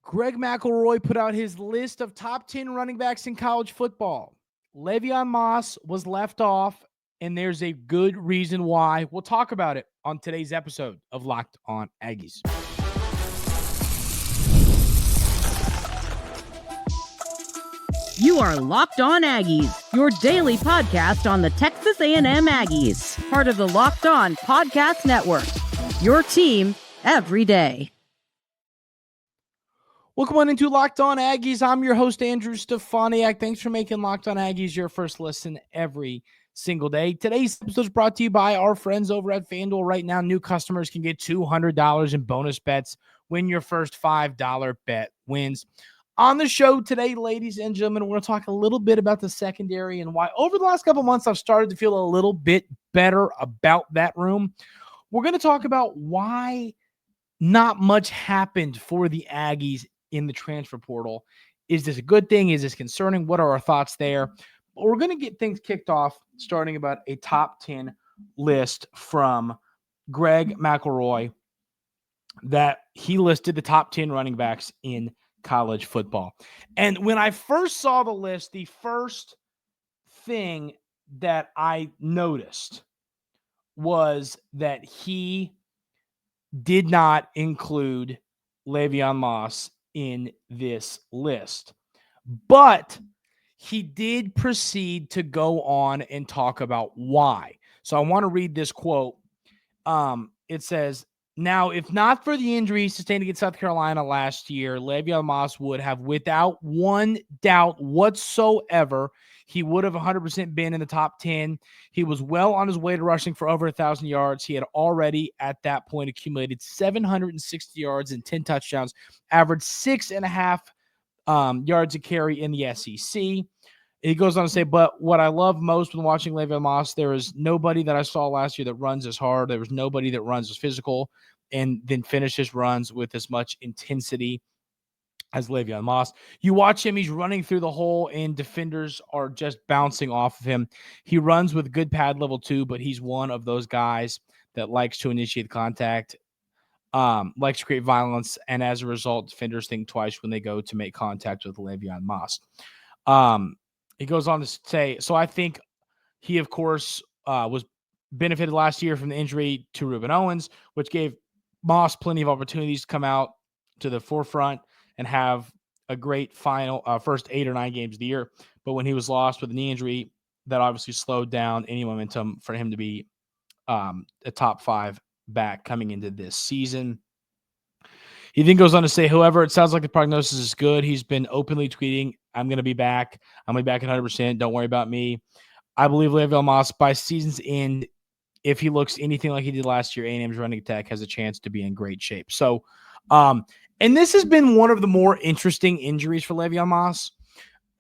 Greg McElroy put out his list of top 10 running backs in college football. LeVeon Moss was left off, and there's a good reason why. We'll talk about it on today's episode of Locked On Aggies. You are Locked On Aggies, your daily podcast on the Texas A&M Aggies, part of the Locked On Podcast Network, your team every day. Welcome on into Locked On Aggies. I'm your host, Andrew Stefaniak. Thanks for making Locked On Aggies your first listen every single day. Today's episode is brought to you by our friends over at FanDuel. Right now, new customers can get $200 in bonus bets when your first $5 bet wins. On the show today, ladies and gentlemen, we're going to talk a little bit about the secondary and why over the last couple months I've started to feel a little bit better about that room. We're going to talk about why not much happened for the Aggies in the transfer portal. Is this a good thing? Is this concerning? What are our thoughts there? But we're going to get things kicked off starting about a top 10 list from Greg McElroy that he listed the top 10 running backs in college football. And when I first saw the list, the first thing that I noticed was that he did not include LeVeon Moss in this list. But he did proceed to go on and talk about why. So I want to read this quote. It says, "Now, if not for the injury sustained against South Carolina last year, LeVeon Moss would have, without one doubt whatsoever, he would have 100% been in the top 10. He was well on his way to rushing for over 1,000 yards. He had already, at that point, accumulated 760 yards and 10 touchdowns, averaged 6.5 yards a carry in the SEC. He goes on to say, but what I love most when watching LeVeon Moss, there is nobody that I saw last year that runs as hard. There was nobody that runs as physical and then finishes runs with as much intensity as LeVeon Moss. You watch him, he's running through the hole, and defenders are just bouncing off of him. He runs with good pad level too, but he's one of those guys that likes to initiate contact, likes to create violence, and as a result, defenders think twice when they go to make contact with LeVeon Moss." He goes on to say, so I think he, of course, was benefited last year from the injury to Reuben Owens, which gave Moss plenty of opportunities to come out to the forefront and have a great final first 8 or 9 games of the year. But when he was lost with a knee injury, that obviously slowed down any momentum for him to be a top 5 back coming into this season. He then goes on to say, however, it sounds like the prognosis is good. He's been openly tweeting, I'm going to be back. I'm going to be back at 100%. Don't worry about me. I believe LeVeon Moss, by season's end, if he looks anything like he did last year, A&M's running attack has a chance to be in great shape. So, and this has been one of the more interesting injuries for LeVeon Moss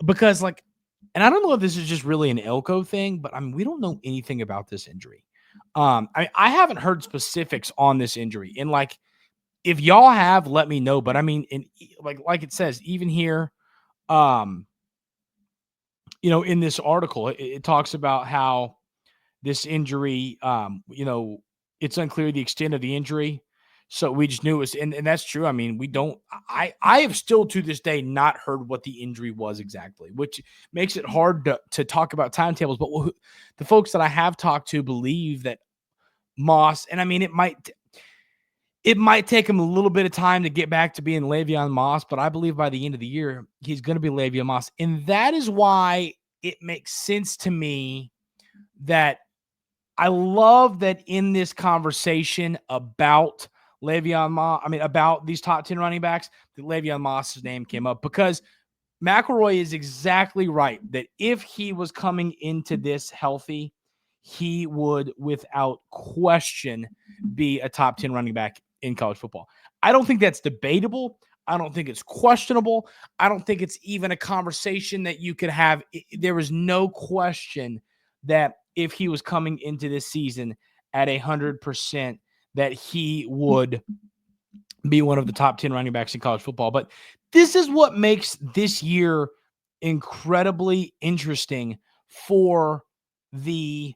because, like, and I don't know if this is just really an Elko thing, but I mean, we don't know anything about this injury. I haven't heard specifics on this injury, and like, if y'all have, let me know. But I mean, like it says, even here, in this article, it talks about how this injury, it's unclear the extent of the injury. So we just knew it was, and that's true. I mean, I have still to this day not heard what the injury was exactly, which makes it hard to talk about timetables. But the folks that I have talked to believe that Moss, and I mean, it might take him a little bit of time to get back to being LeVeon Moss, but I believe by the end of the year, he's going to be LeVeon Moss. And that is why it makes sense to me that I love that in this conversation about LeVeon Moss, about these top 10 running backs, that LeVeon Moss's name came up, because McElroy is exactly right that if he was coming into this healthy, he would, without question, be a top 10 running back in college football. I don't think that's debatable. I don't think it's questionable. I don't think it's even a conversation that you could have. There was no question that if he was coming into this season at 100%, that he would be one of the top 10 running backs in college football. But this is what makes this year incredibly interesting for the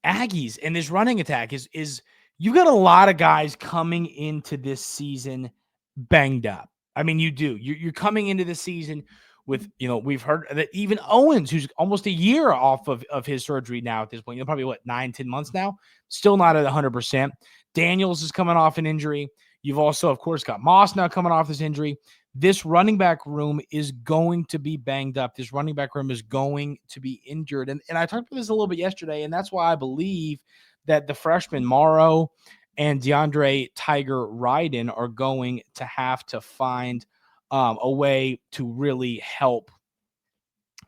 Aggies, and this running attack is you got a lot of guys coming into this season banged up. I mean, you do. You're coming into the season with, we've heard that even Owens, who's almost a year off of his surgery now at this point, probably 9-10 months now, still not at 100%. Daniels is coming off an injury. You've also, of course, got Moss now coming off this injury. This running back room is going to be banged up. This running back room is going to be injured. And I talked about this a little bit yesterday, and that's why I believe that the freshman Morrow and DeAndre Tiger Ryden are going to have to find a way to really help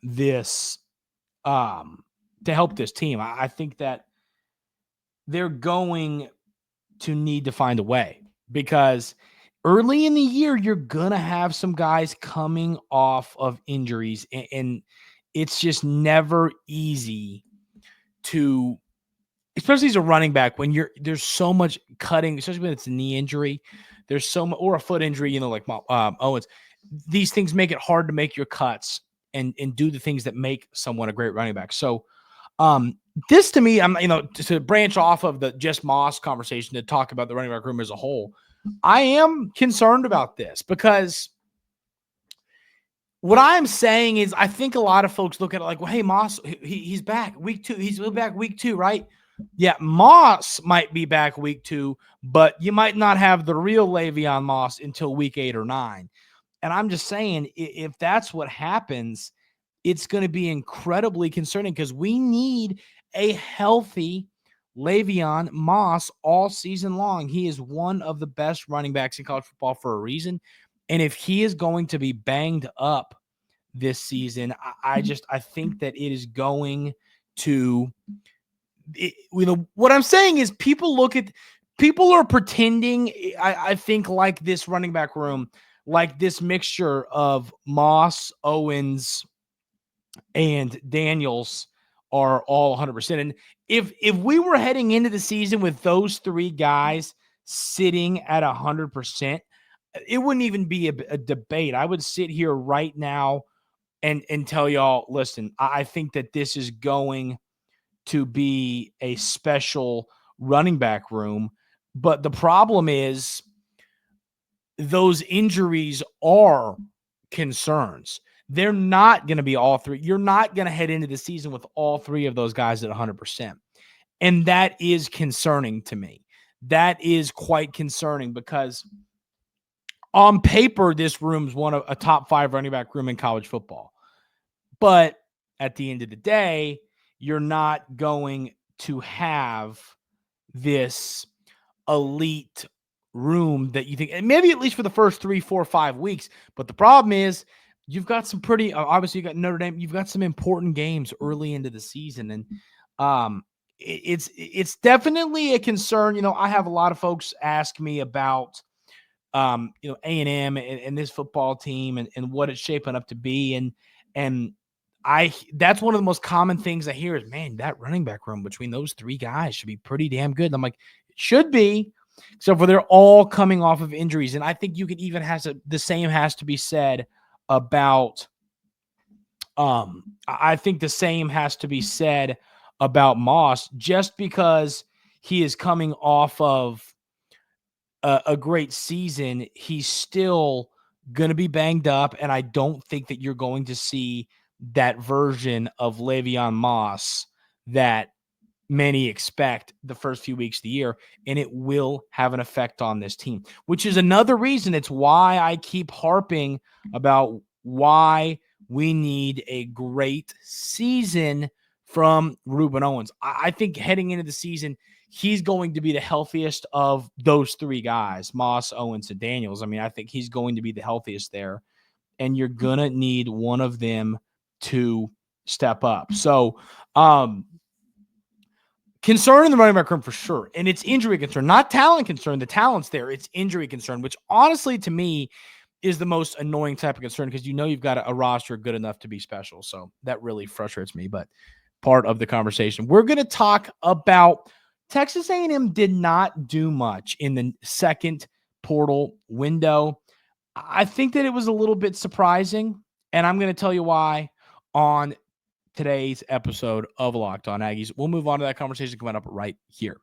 this team. I think that they're going to need to find a way, because early in the year, you're going to have some guys coming off of injuries, and it's just never easy to, especially as a running back, when there's so much cutting, especially when it's a knee injury, there's so much, or a foot injury, like Owens. These things make it hard to make your cuts and do the things that make someone a great running back. So this to me, I'm to branch off of the just Moss conversation to talk about the running back room as a whole, I am concerned about this, because what I'm saying is I think a lot of folks look at it like, well, hey, Moss, he's back week 2. He's back week 2, right? Yeah, Moss might be back week 2, but you might not have the real LeVeon Moss until week 8 or 9. And I'm just saying, if that's what happens, it's going to be incredibly concerning, because we need a healthy LeVeon Moss all season long. He is one of the best running backs in college football for a reason. And if he is going to be banged up this season, I think that it is going to, what I'm saying is people are pretending, I think, like this running back room, like this mixture of Moss, Owens, and Daniels are all 100%. And if we were heading into the season with those 3 guys sitting at 100%, it wouldn't even be a debate. I would sit here right now and tell y'all, listen, I think that this is going to be a special running back room. But the problem is those injuries are concerns. They're not going to be all 3. You're not going to head into the season with all 3 of those guys at 100%. And that is concerning to me. That is quite concerning, because on paper, this room's one of a top 5 running back room in college football. But at the end of the day, you're not going to have this elite room that you think, and maybe at least for the first 3, 4, 5 weeks. But the problem is, you've got some pretty, obviously you got Notre Dame, you've got some important games early into the season. And it's definitely a concern. I have a lot of folks ask me about, A&M and this football team and what it's shaping up to be. And that's one of the most common things I hear is, man, that running back room between those 3 guys should be pretty damn good. And I'm like, it should be. So for they're all coming off of injuries. And I think you can even the same has to be said about, I think the same has to be said about Moss, just because he is coming off of a great season. He's still going to be banged up. And I don't think that you're going to see that version of LeVeon Moss that many expect the first few weeks of the year, and it will have an effect on this team, which is another reason. It's why I keep harping about why we need a great season from Rueben Owens. I think heading into the season, he's going to be the healthiest of those 3 guys, Moss, Owens, and Daniels. I mean, I think he's going to be the healthiest there, and you're going to need one of them to step up. So, concern in the running back room for sure. And it's injury concern, not talent concern. The talent's there. It's injury concern, which honestly to me is the most annoying type of concern, because you've got a roster good enough to be special. So that really frustrates me, but part of the conversation. We're going to talk about Texas A&M did not do much in the second portal window. I think that it was a little bit surprising, and I'm going to tell you why on today's episode of Locked On Aggies. We'll move on to that conversation coming up right here.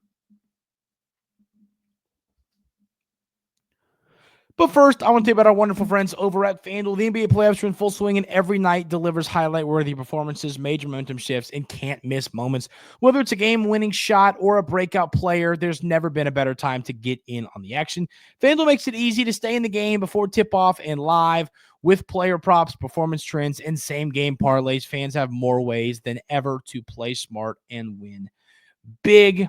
But first, I want to tell you about our wonderful friends over at FanDuel. The NBA playoffs are in full swing, and every night delivers highlight-worthy performances, major momentum shifts, and can't-miss moments. Whether it's a game-winning shot or a breakout player, there's never been a better time to get in on the action. FanDuel makes it easy to stay in the game before tip-off and live. With player props, performance trends, and same-game parlays, fans have more ways than ever to play smart and win big.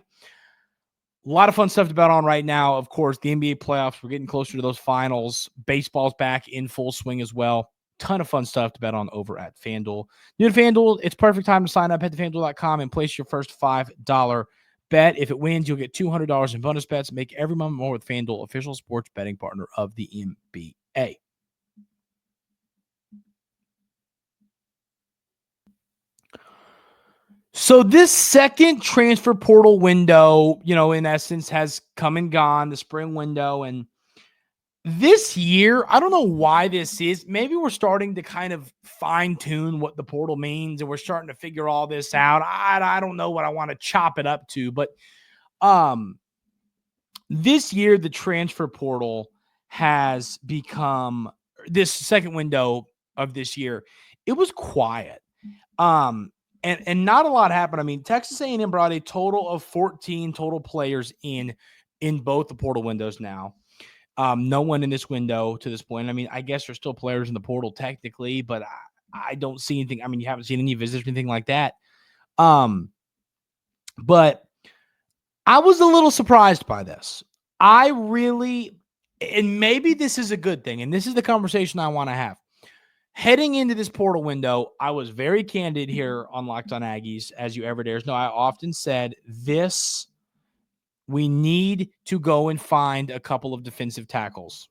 A lot of fun stuff to bet on right now. Of course, the NBA playoffs, we're getting closer to those finals. Baseball's back in full swing as well. Ton of fun stuff to bet on over at FanDuel. New to FanDuel, it's perfect time to sign up. Head to FanDuel.com and place your first $5 bet. If it wins, you'll get $200 in bonus bets. Make every moment more with FanDuel, official sports betting partner of the NBA. So this second transfer portal window, in essence, has come and gone, the spring window. And this year, I don't know why this is. Maybe we're starting to kind of fine tune what the portal means, and we're starting to figure all this out. I don't know what I want to chop it up to, but this year, the transfer portal has become, this second window of this year, it was quiet. And not a lot happened. I mean, Texas A&M brought a total of 14 total players in both the portal windows now. No one in this window to this point. I mean, I guess there's still players in the portal technically, but I don't see anything. I mean, you haven't seen any visits or anything like that. But I was a little surprised by this. And maybe this is a good thing, and this is the conversation I want to have. Heading into this portal window, I was very candid here on Locked On Aggies, as you ever dares know. I often said we need to go and find a couple of defensive tackles.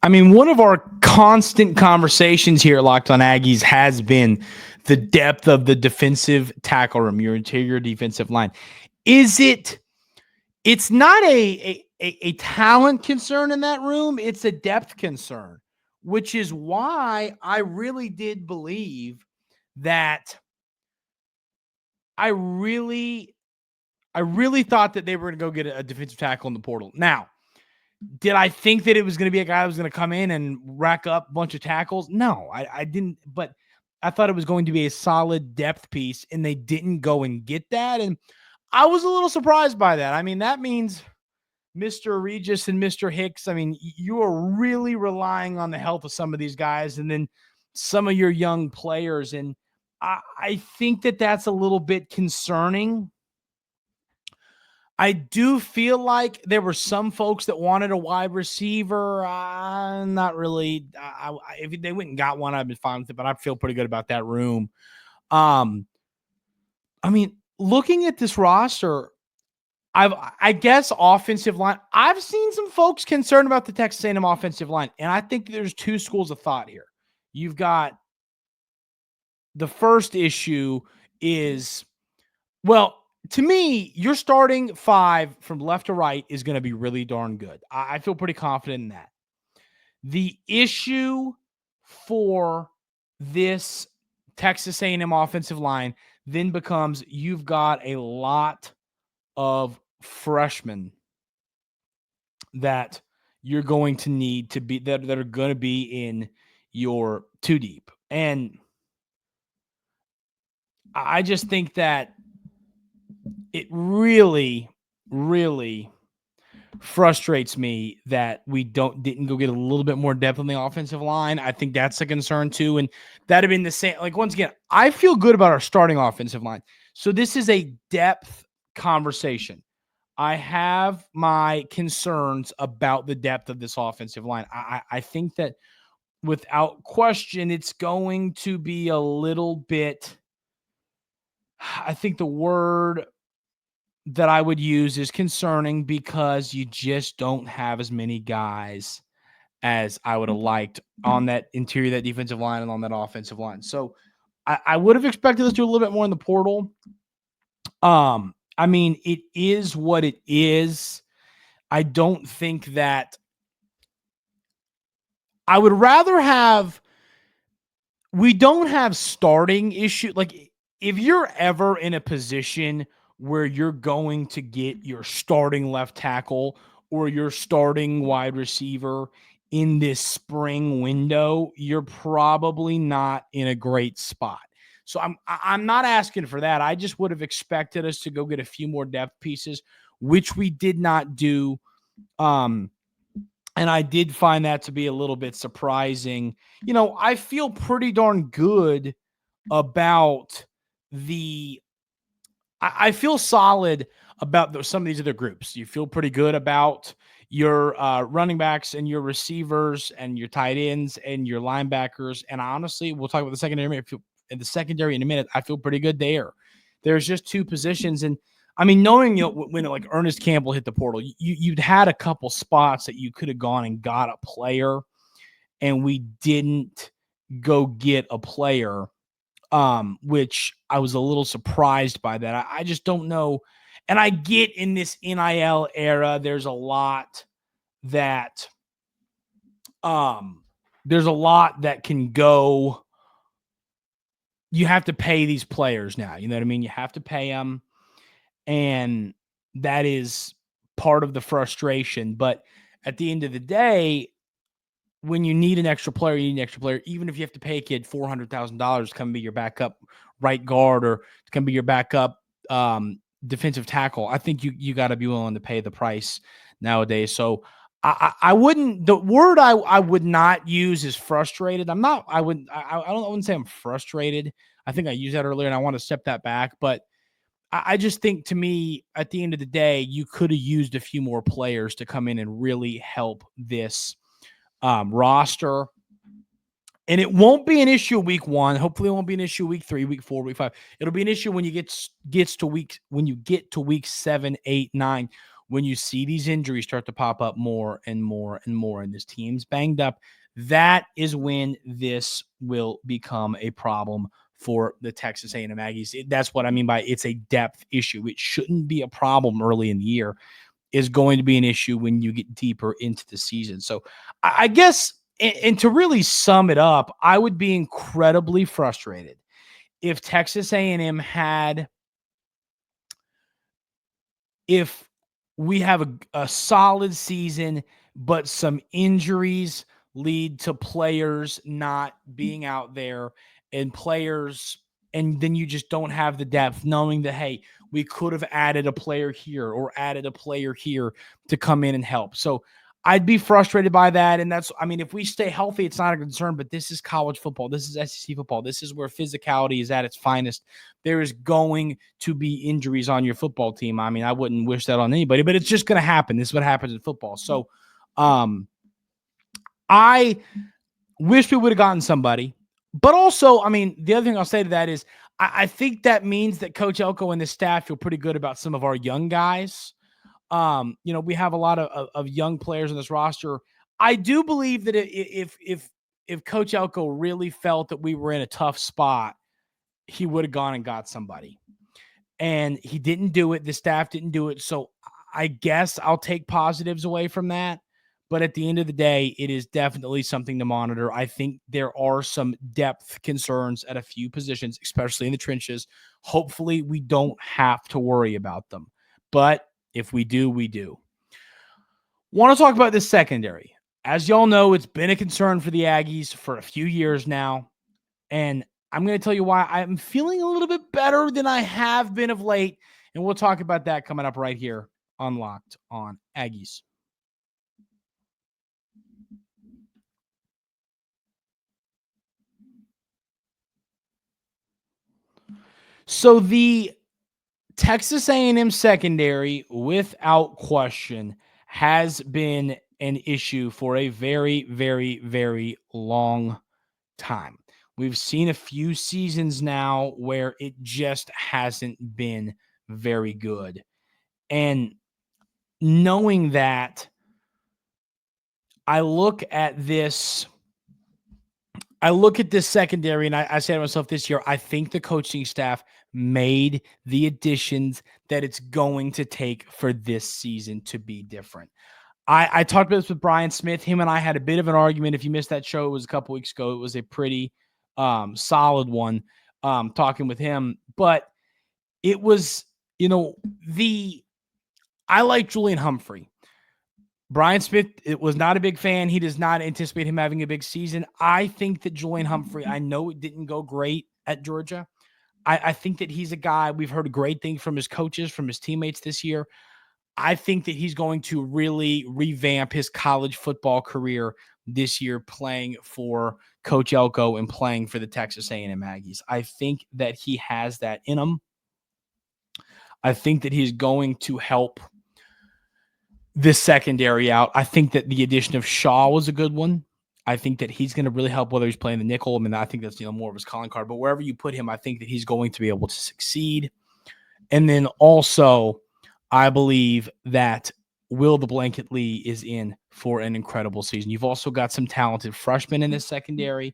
I mean, one of our constant conversations here at Locked On Aggies has been the depth of the defensive tackle room, your interior defensive line. It's not a talent concern in that room. It's a depth concern, which is why I really did believe that I really thought that they were going to go get a defensive tackle in the portal. Now, did I think that it was going to be a guy that was going to come in and rack up a bunch of tackles? No, I didn't. But I thought it was going to be a solid depth piece, and they didn't go and get that. And I was a little surprised by that. I mean, that means Mr. Regis and Mr. Hicks, I mean, you are really relying on the health of some of these guys and then some of your young players. And I think that that's a little bit concerning. I do feel like there were some folks that wanted a wide receiver. Not really. If they went and got one, I'd been fine with it, but I feel pretty good about that room. I mean, looking at this roster, I guess offensive line. I've seen some folks concerned about the Texas A&M offensive line, and I think there's two schools of thought here. You've got the first issue is, well, to me, your starting five from left to right is going to be really darn good. I feel pretty confident in that. The issue for this Texas A&M offensive line then becomes you've got a lot of freshmen that you're going to need to be that are going to be in your two deep. And I just think that it really, really frustrates me that we didn't go get a little bit more depth on the offensive line. I think that's a concern too. And that'd have been the same. Like, once again, I feel good about our starting offensive line. So this is a depth conversation. I have my concerns about the depth of this offensive line. I think that without question, it's going to be a little bit, I think the word that I would use is concerning, because you just don't have as many guys as I would have liked on that interior, that defensive line, and on that offensive line. So I would have expected us to do a little bit more in the portal. I mean, it is what it is. I don't think that I would rather have, we don't have starting issue. Like, if you're ever in a position where you're going to get your starting left tackle or your starting wide receiver in this spring window, you're probably not in a great spot. So I'm not asking for that. I just would have expected us to go get a few more depth pieces, which we did not do. And I did find that to be a little bit surprising. I feel pretty darn good about I feel solid about some of these other groups. You feel pretty good about your running backs and your receivers and your tight ends and your linebackers. And honestly, we'll talk about the secondary in a minute. I feel pretty good there. There's just two positions. And I mean, knowing when like Ernest Campbell hit the portal, you'd had a couple spots that you could have gone and got a player, and we didn't go get a player. Which I was a little surprised by that. I just don't know. And I get in this NIL era, there's a lot that can go. You have to pay these players now. You know what I mean? You have to pay them. And that is part of the frustration. But at the end of the day, when you need an extra player, you need an extra player. Even if you have to pay a kid $400,000 to come be your backup right guard or to come be your backup defensive tackle, I think you got to be willing to pay the price nowadays. So I wouldn't. The word I would not use is frustrated. I'm not. I wouldn't say I'm frustrated. I think I used that earlier, and I want to step that back. But I just think, to me, at the end of the day, you could have used a few more players to come in and really help this roster. And it won't be an issue week 1. Hopefully it won't be an issue week 3, week 4, week 5. It'll be an issue when you get to week 7, 8, 9, when you see these injuries start to pop up more and more and more, and this team's banged up. That is when this will become a problem for the Texas A&M Aggies. That's what I mean by it's a depth issue. It shouldn't be a problem early in the year. Is going to be an issue when you get deeper into the season. So I guess, and to really sum it up, I would be incredibly frustrated if Texas A&M if we have a solid season, but some injuries lead to players not being out there and then you just don't have the depth, knowing that, hey, we could have added a player here or added a player here to come in and help. So I'd be frustrated by that. And if we stay healthy, it's not a concern, but this is college football. This is SEC football. This is where physicality is at its finest. There is going to be injuries on your football team. I mean, I wouldn't wish that on anybody, but it's just going to happen. This is what happens in football. So I wish we would have gotten somebody. But also, the other thing I'll say to that is I think that means that Coach Elko and the staff feel pretty good about some of our young guys. We have a lot of young players on this roster. I do believe that if Coach Elko really felt that we were in a tough spot, he would have gone and got somebody. And he didn't do it. The staff didn't do it. So I guess I'll take positives away from that. But at the end of the day, it is definitely something to monitor. I think there are some depth concerns at a few positions, especially in the trenches. Hopefully, we don't have to worry about them. But if we do, we do. Want to talk about this secondary. As y'all know, it's been a concern for the Aggies for a few years now. And I'm going to tell you why I'm feeling a little bit better than I have been of late. And we'll talk about that coming up right here on Locked On Aggies. So the Texas A&M secondary, without question, has been an issue for a very, very, very long time. We've seen a few seasons now where it just hasn't been very good. And knowing that, I look at this secondary and I say to myself this year, I think the coaching staff made the additions that it's going to take for this season to be different. I talked about this with Brian Smith. Him and I had a bit of an argument. If you missed that show, it was a couple weeks ago. It was a pretty solid one talking with him. But it was, I like Julian Humphrey. Brian Smith, it was not a big fan. He does not anticipate him having a big season. I think that Julian Humphrey, I know it didn't go great at Georgia. I think that he's a guy, we've heard great things from his coaches, from his teammates this year. I think that he's going to really revamp his college football career this year, playing for Coach Elko and playing for the Texas A&M Aggies. I think that he has that in him. I think that he's going to help this secondary out. I think that the addition of Shaw was a good one. I think that he's going to really help, whether he's playing the nickel. I mean, I think that's more of his calling card. But wherever you put him, I think that he's going to be able to succeed. And then also, I believe that Will the Blanket Lee is in for an incredible season. You've also got some talented freshmen in this secondary.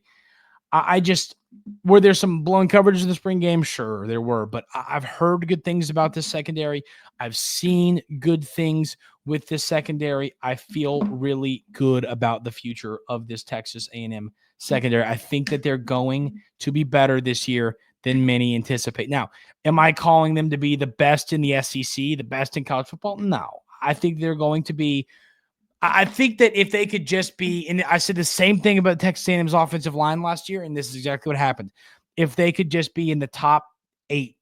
Were there some blown coverages in the spring game? Sure, there were, but I've heard good things about this secondary. I've seen good things with this secondary. I feel really good about the future of this Texas A&M secondary. I think that they're going to be better this year than many anticipate. Now, am I calling them to be the best in the SEC, the best in college football? No. I think they're going to be I think that if they could just be, and I said the same thing about Texas A&M's offensive line last year, and this is exactly what happened. If they could just be in the top 8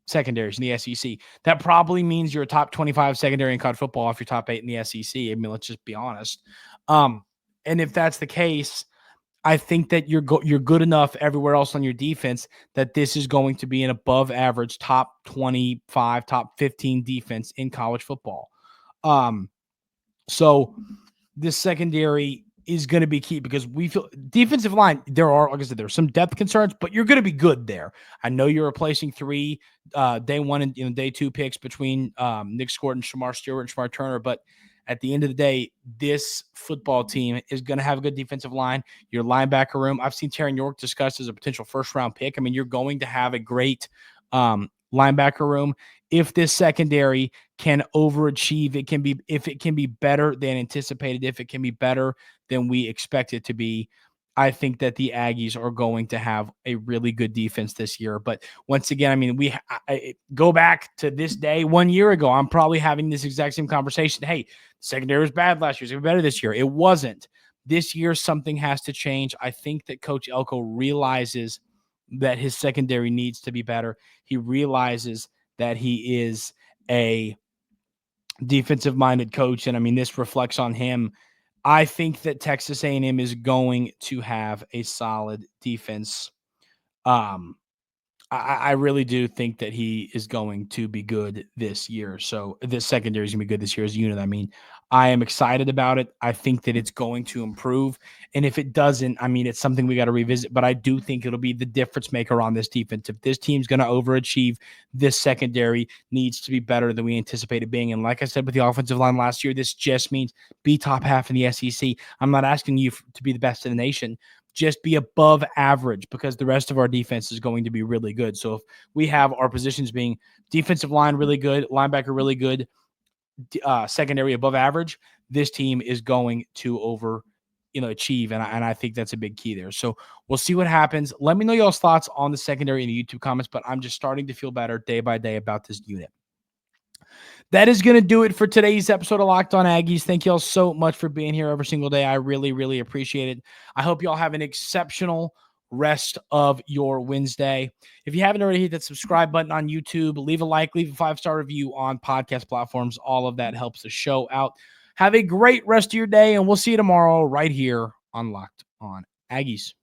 secondaries in the SEC, that probably means you're a top 25 secondary in college football if you're top 8 in the SEC. I mean, let's just be honest. And if that's the case, I think that you're good enough everywhere else on your defense that this is going to be an above average top 25, top 15 defense in college football. So this secondary is going to be key because we feel defensive line, there are, like I said, there's some depth concerns, but you're going to be good there. I know you're replacing 3 day 1 and day 2 picks between Nick Scott and Shamar Stewart and Shamar Turner, but at the end of the day, this football team is going to have a good defensive line. Your linebacker room, I've seen Terran York discussed as a potential first-round pick. I mean, you're going to have a great linebacker room. If this secondary can overachieve, if it can be better than anticipated, if it can be better than we expect it to be, I think that the Aggies are going to have a really good defense this year. But once again, I mean, I go back to this day 1 year ago, I'm probably having this exact same conversation. Hey, secondary was bad last year. It's going to be better this year. It wasn't. This year, something has to change. I think that Coach Elko realizes that his secondary needs to be better. He realizes that he is a defensive-minded coach, and I mean, this reflects on him. I think that Texas A&M is going to have a solid defense. I really do think that he is going to be good this year. So this secondary is going to be good this year as a unit. I mean, I am excited about it. I think that it's going to improve. And if it doesn't, I mean, it's something we got to revisit. But I do think it'll be the difference maker on this defense. If this team's going to overachieve, this secondary needs to be better than we anticipated being. And like I said with the offensive line last year, this just means be top half in the SEC. I'm not asking you to be the best in the nation. Just be above average because the rest of our defense is going to be really good. So if we have our positions being defensive line really good, linebacker really good, secondary above average, this team is going to achieve. And I think that's a big key there. So we'll see what happens. Let me know y'all's thoughts on the secondary in the YouTube comments, but I'm just starting to feel better day by day about this unit. That is going to do it for today's episode of Locked On Aggies. Thank you all so much for being here every single day. I really, really appreciate it. I hope you all have an exceptional rest of your Wednesday. If you haven't already, hit that subscribe button on YouTube. Leave a like, leave a 5-star review on podcast platforms. All of that helps the show out. Have a great rest of your day, and we'll see you tomorrow right here on Locked On Aggies.